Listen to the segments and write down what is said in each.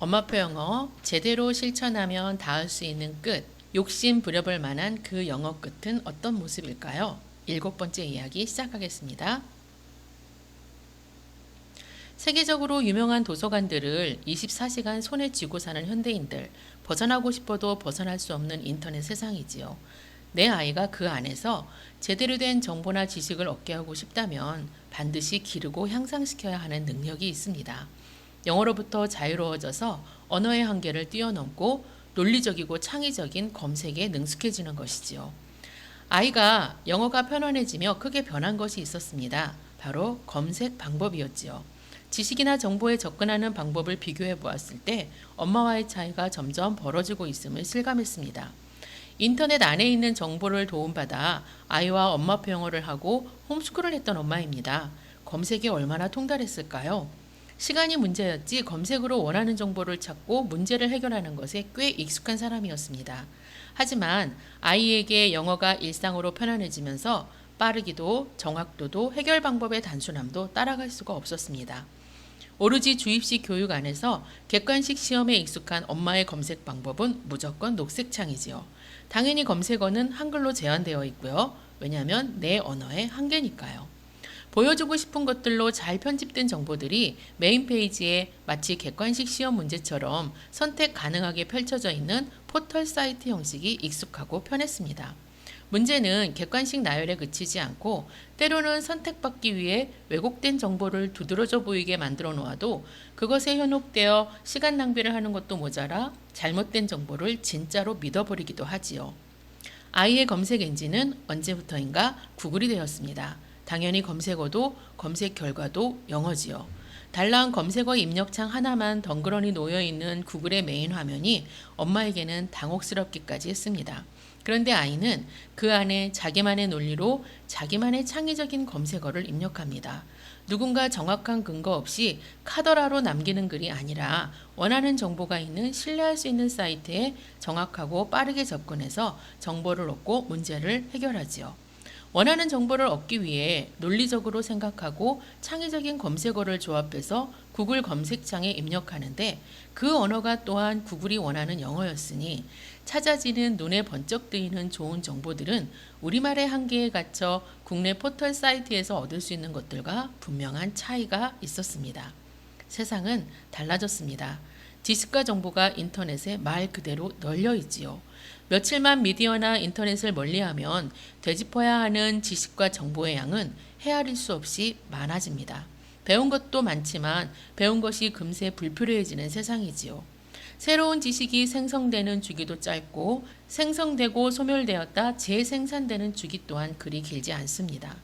엄마표 영어 제대로 실천하면 닿을 수 있는 끝. 욕심 부려볼 만한 그 영어 끝은 어떤 모습일까요? 7번째 이야기 시작하겠습니다. 세계적으로 유명한 도서관들을 24시간 손에 쥐고 사는 현대인들, 벗어나고 싶어도 벗어날 수 없는 인터넷 세상이지요. 내 아이가 그 안에서 제대로 된 정보나 지식을 얻게 하고 싶다면 반드시 기르고 향상시켜야 하는 능력이 있습니다. 영어로부터 자유로워져서 언어의 한계를 뛰어넘고 논리적이고 창의적인 검색에 능숙해지는 것이지요. 아이가 영어가 편안해지며 크게 변한 것이 있었습니다. 바로 검색 방법이었지요. 지식이나 정보에 접근하는 방법을 비교해 보았을 때 엄마와의 차이가 점점 벌어지고 있음을 실감했습니다. 인터넷 안에 있는 정보를 도움받아 아이와 엄마표 영어를 하고 홈스쿨을 했던 엄마입니다. 검색이 얼마나 통달했을까요? 시간이 문제였지 검색으로 원하는 정보를 찾고 문제를 해결하는 것에 꽤 익숙한 사람이었습니다. 하지만 아이에게 영어가 일상으로 편안해지면서 빠르기도 정확도도 해결 방법의 단순함도 따라갈 수가 없었습니다. 오로지 주입식 교육 안에서 객관식 시험에 익숙한 엄마의 검색 방법은 무조건 녹색창이지요. 당연히 검색어는 한글로 제한되어 있고요. 왜냐하면 내 언어의 한계니까요. 보여주고 싶은 것들로 잘 편집된 정보들이 메인 페이지에 마치 객관식 시험 문제처럼 선택 가능하게 펼쳐져 있는 포털 사이트 형식이 익숙하고 편했습니다. 문제는 객관식 나열에 그치지 않고 때로는 선택받기 위해 왜곡된 정보를 두드러져 보이게 만들어 놓아도 그것에 현혹되어 시간 낭비를 하는 것도 모자라 잘못된 정보를 진짜로 믿어버리기도 하지요. 아이의 검색 엔진은 언제부터인가 구글이 되었습니다. 당연히 검색어도 검색 결과도 영어지요. 달랑 검색어 입력창 하나만 덩그러니 놓여있는 구글의 메인 화면이 엄마에게는 당혹스럽기까지 했습니다. 그런데 아이는 그 안에 자기만의 논리로 자기만의 창의적인 검색어를 입력합니다. 누군가 정확한 근거 없이 카더라로 남기는 글이 아니라 원하는 정보가 있는 신뢰할 수 있는 사이트에 정확하고 빠르게 접근해서 정보를 얻고 문제를 해결하지요. 원하는 정보를 얻기 위해 논리적으로 생각하고 창의적인 검색어를 조합해서 구글 검색창에 입력하는데 그 언어가 또한 구글이 원하는 영어였으니 찾아지는 눈에 번쩍 뜨이는 좋은 정보들은 우리말의 한계에 갇혀 국내 포털 사이트에서 얻을 수 있는 것들과 분명한 차이가 있었습니다. 세상은 달라졌습니다. 지식과 정보가 인터넷에 말 그대로 널려 있지요. 며칠만 미디어나 인터넷을 멀리하면 되짚어야 하는 지식과 정보의 양은 헤아릴 수 없이 많아집니다. 배운 것도 많지만 배운 것이 금세 불필요해지는 세상이지요. 새로운 지식이 생성되는 주기도 짧고 생성되고 소멸되었다 재생산되는 주기 또한 그리 길지 않습니다.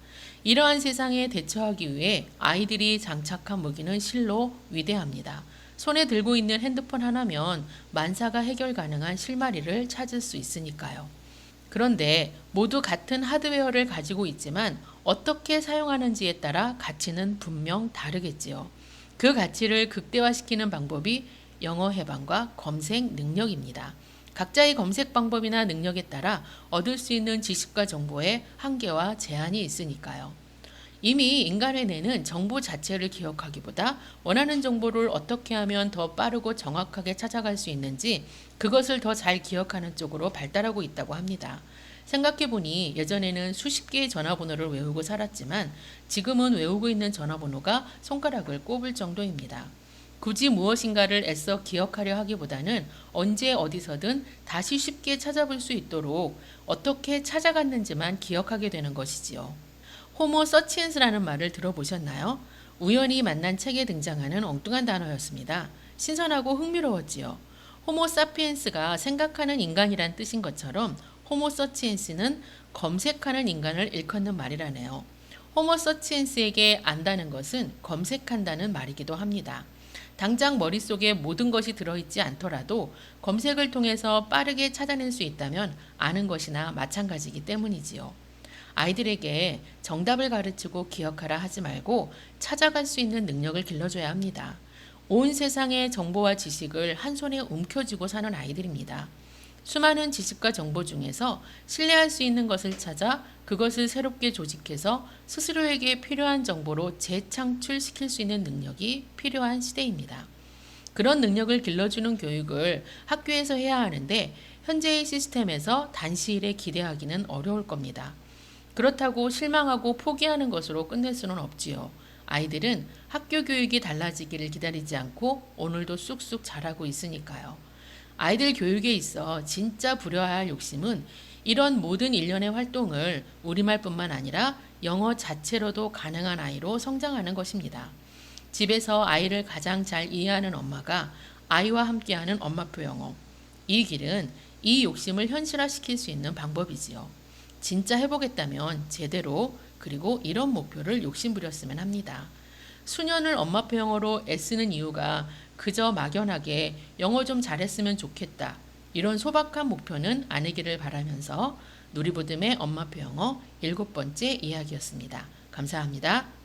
이러한 세상에 대처하기 위해 아이들이 장착한 무기는 실로 위대합니다. 손에 들고 있는 핸드폰 하나면 만사가 해결 가능한 실마리를 찾을 수 있으니까요. 그런데 모두 같은 하드웨어를 가지고 있지만 어떻게 사용하는지에 따라 가치는 분명 다르겠지요. 그 가치를 극대화시키는 방법이 영어 해방과 검색 능력입니다. 각자의 검색 방법이나 능력에 따라 얻을 수 있는 지식과 정보의 한계와 제한이 있으니까요. 이미 인간의 뇌는 정보 자체를 기억하기보다 원하는 정보를 어떻게 하면 더 빠르고 정확하게 찾아갈 수 있는지 그것을 더 잘 기억하는 쪽으로 발달하고 있다고 합니다. 생각해보니 예전에는 수십 개의 전화번호를 외우고 살았지만 지금은 외우고 있는 전화번호가 손가락을 꼽을 정도입니다. 굳이 무엇인가를 애써 기억하려 하기보다는 언제 어디서든 다시 쉽게 찾아볼 수 있도록 어떻게 찾아갔는지만 기억하게 되는 것이지요. 호모 서치엔스라는 말을 들어보셨나요? 우연히 만난 책에 등장하는 엉뚱한 단어였습니다. 신선하고 흥미로웠지요. 호모 사피엔스가 생각하는 인간이란 뜻인 것처럼 호모 서치엔스는 검색하는 인간을 일컫는 말이라네요. 호모 서치엔스에게 안다는 것은 검색한다는 말이기도 합니다. 당장 머릿속에 모든 것이 들어있지 않더라도 검색을 통해서 빠르게 찾아낼 수 있다면 아는 것이나 마찬가지이기 때문이지요. 아이들에게 정답을 가르치고 기억하라 하지 말고 찾아갈 수 있는 능력을 길러줘야 합니다. 온 세상의 정보와 지식을 한 손에 움켜쥐고 사는 아이들입니다. 수많은 지식과 정보 중에서 신뢰할 수 있는 것을 찾아 그것을 새롭게 조직해서 스스로에게 필요한 정보로 재창출시킬 수 있는 능력이 필요한 시대입니다. 그런 능력을 길러주는 교육을 학교에서 해야 하는데 현재의 시스템에서 단시일에 기대하기는 어려울 겁니다. 그렇다고 실망하고 포기하는 것으로 끝낼 수는 없지요. 아이들은 학교 교육이 달라지기를 기다리지 않고 오늘도 쑥쑥 자라고 있으니까요. 아이들 교육에 있어 진짜 부려야 할 욕심은 이런 모든 일련의 활동을 우리말뿐만 아니라 영어 자체로도 가능한 아이로 성장하는 것입니다. 집에서 아이를 가장 잘 이해하는 엄마가 아이와 함께하는 엄마표 영어. 이 길은 이 욕심을 현실화시킬 수 있는 방법이지요. 진짜 해보겠다면 제대로 그리고 이런 목표를 욕심부렸으면 합니다. 수년을 엄마표 영어로 애쓰는 이유가 그저 막연하게 영어 좀 잘했으면 좋겠다. 이런 소박한 목표는 아니기를 바라면서 누리부듬의 엄마표 영어 7번째 이야기였습니다. 감사합니다.